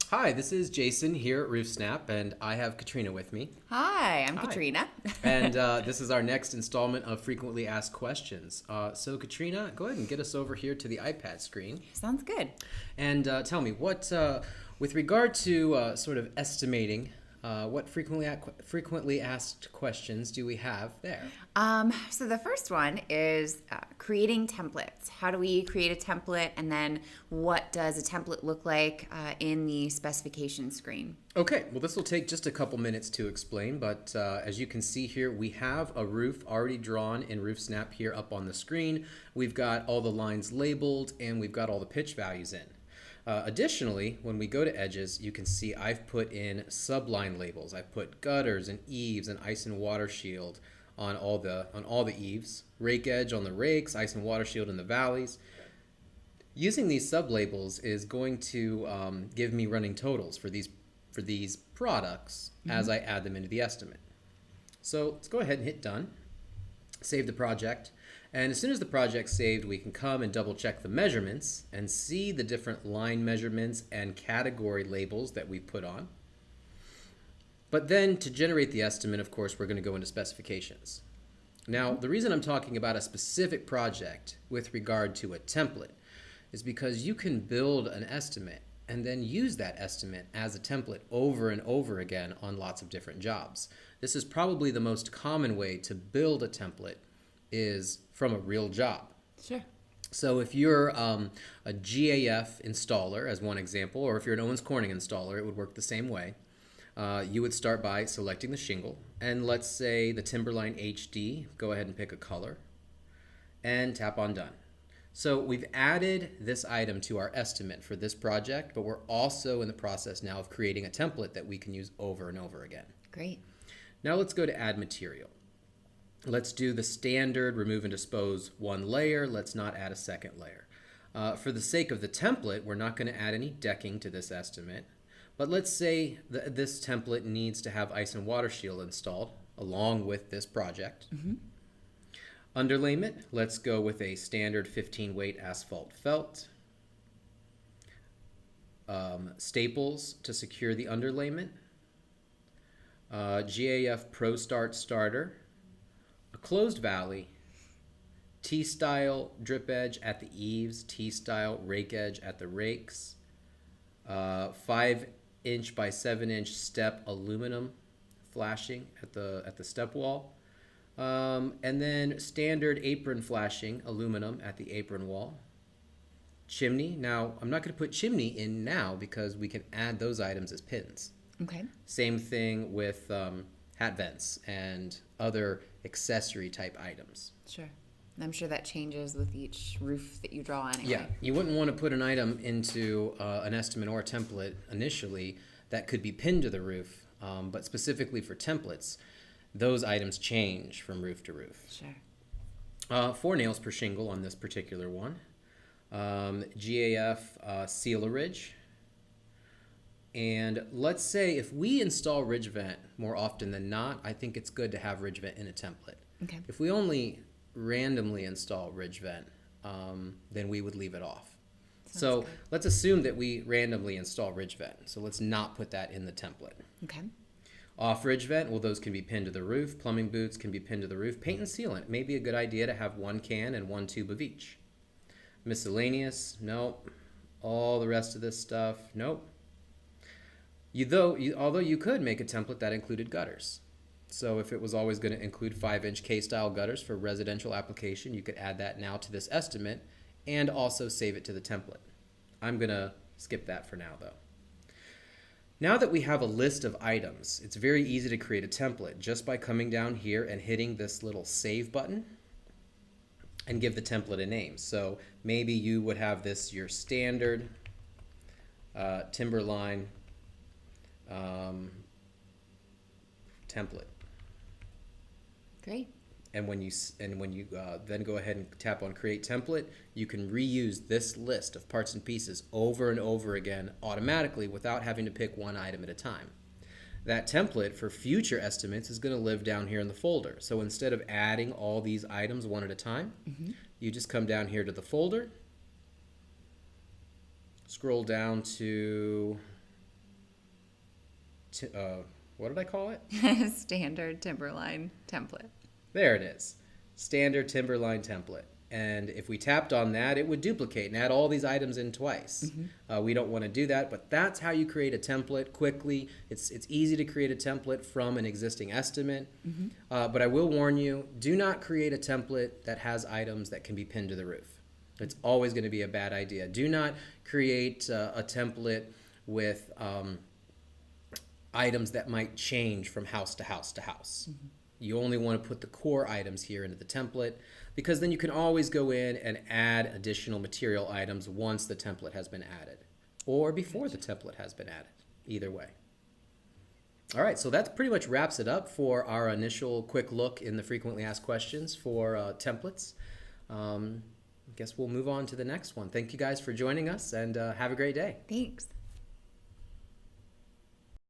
Hi, this is Jason here at RoofSnap, and I have Katrina with me. Hi, I'm Hi. Katrina. And this is our next installment of Frequently Asked Questions. So, Katrina, go ahead and get us over here to the iPad screen. Sounds good. And tell me, with regard to sort of estimating, what frequently asked questions do we have there? So the first one is creating templates. How do we create a template, and then what does a template look like in the specification screen? Okay, well, this will take just a couple minutes to explain, but as you can see here, we have a roof already drawn in RoofSnap here up on the screen. We've got all the lines labeled, and we've got all the pitch values in. Additionally, when we go to edges, you can see I've put in subline labels. I've put gutters and eaves and ice and water shield on all the eaves, rake edge on the rakes, ice and water shield in the valleys. Using these sub-labels is going to give me running totals for these products as I add them into the estimate. So let's go ahead and hit done, save the project, and as soon as the project's saved, we can come and double check the measurements and see the different line measurements and category labels that we've put on. But then to generate the estimate, of course, we're going to go into specifications. Now, the reason I'm talking about a specific project with regard to a template is because you can build an estimate and then use that estimate as a template over and over again on lots of different jobs. This is probably the most common way to build a template is from a real job. Sure. So if you're a GAF installer, as one example, or if you're an Owens Corning installer, it would work the same way. You would start by selecting the shingle, and let's say the Timberline HD, go ahead and pick a color, and tap on Done. So we've added this item to our estimate for this project, but we're also in the process now of creating a template that we can use over and over again. Great. Now let's go to Add Material. Let's do the standard remove and dispose one layer. Let's not add a second layer. For the sake of the template, we're not going to add any decking to this estimate. But let's say this template needs to have ice and water shield installed along with this project. Underlayment, let's go with a standard 15 weight asphalt felt. Staples to secure the underlayment. GAF Pro Start Starter. A closed valley, T-style drip edge at the eaves, T-style rake edge at the rakes, 5" by 7" step aluminum flashing at the step wall, and then standard apron flashing aluminum at the apron wall. Chimney. Now I'm not going to put chimney in now because we can add those items as pins. Okay. Same thing with hat vents and other accessory type items. Sure. And I'm sure that changes with each roof that you draw anyway. Yeah, you wouldn't want to put an item into an estimate or a template initially that could be pinned to the roof, but specifically for templates, those items change from roof to roof. Sure. 4 nails per shingle on this particular one. GAF sealer ridge. And let's say if we install ridge vent more often than not, I think it's good to have ridge vent in a template. Okay. If we only randomly install ridge vent, then we would leave it off. So good. let's assume that we randomly install ridge vent. So let's not put that in the template. Okay. Off ridge vent, well, those can be pinned to the roof. Plumbing boots can be pinned to the roof. Paint and sealant, it may be a good idea to have 1 can and 1 tube of each. Miscellaneous, nope. All the rest of this stuff, nope. Although you could make a template that included gutters. So if it was always going to include 5" K-style gutters for residential application, you could add that now to this estimate and also save it to the template. I'm going to skip that for now, though. Now that we have a list of items, it's very easy to create a template just by coming down here and hitting this little save button and give the template a name. So maybe you would have this your standard Timberline template. Great. And when you then go ahead and tap on Create Template, you can reuse this list of parts and pieces over and over again automatically without having to pick one item at a time. That template for future estimates is going to live down here in the folder. So instead of adding all these items one at a time, you just come down here to the folder, scroll down to what did I call it? Standard Timberline template. There it is. Standard Timberline template. And if we tapped on that, it would duplicate and add all these items in twice. We don't want to do that, but that's how you create a template quickly. It's easy to create a template from an existing estimate. But I will warn you, do not create a template that has items that can be pinned to the roof. It's always going to be a bad idea. Do not create a template with items that might change from house to house to house. You only want to put the core items here into the template, because then you can always go in and add additional material items once the template has been added, or before the template has been added, either way. All right, so that pretty much wraps it up for our initial quick look in the frequently asked questions for templates. I guess we'll move on to the next one. Thank you guys for joining us, and have a great day. Thanks.